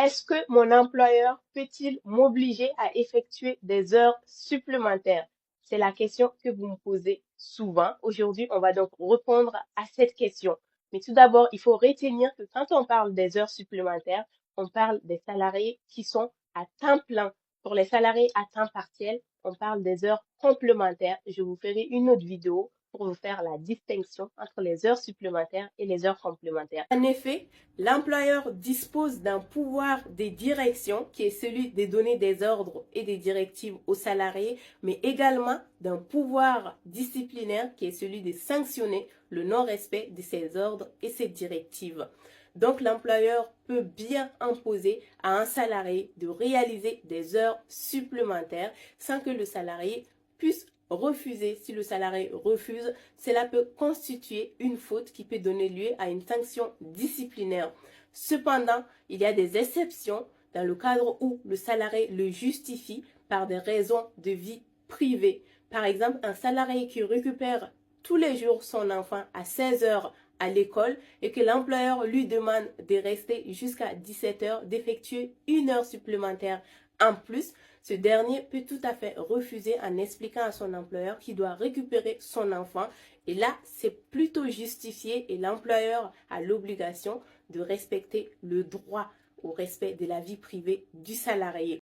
Est-ce que mon employeur peut-il m'obliger à effectuer des heures supplémentaires? C'est la question que vous me posez souvent. Aujourd'hui, on va donc répondre à cette question. Mais tout d'abord, il faut retenir que quand on parle des heures supplémentaires, on parle des salariés qui sont à temps plein. Pour les salariés à temps partiel, on parle des heures complémentaires. Je vous ferai une autre vidéo pour vous faire la distinction entre les heures supplémentaires et les heures complémentaires. En effet, l'employeur dispose d'un pouvoir de direction qui est celui de donner des ordres et des directives aux salariés, mais également d'un pouvoir disciplinaire qui est celui de sanctionner le non-respect de ces ordres et ces directives. Donc l'employeur peut bien imposer à un salarié de réaliser des heures supplémentaires sans que le salarié puisse refuser. Si le salarié refuse, cela peut constituer une faute qui peut donner lieu à une sanction disciplinaire. Cependant, il y a des exceptions dans le cadre où le salarié le justifie par des raisons de vie privée. Par exemple, un salarié qui récupère tous les jours son enfant à 16 heures à l'école et que l'employeur lui demande de rester jusqu'à 17 heures, d'effectuer une heure supplémentaire en plus, ce dernier peut tout à fait refuser en expliquant à son employeur qu'il doit récupérer son enfant. Et là, c'est plutôt justifié et l'employeur a l'obligation de respecter le droit au respect de la vie privée du salarié.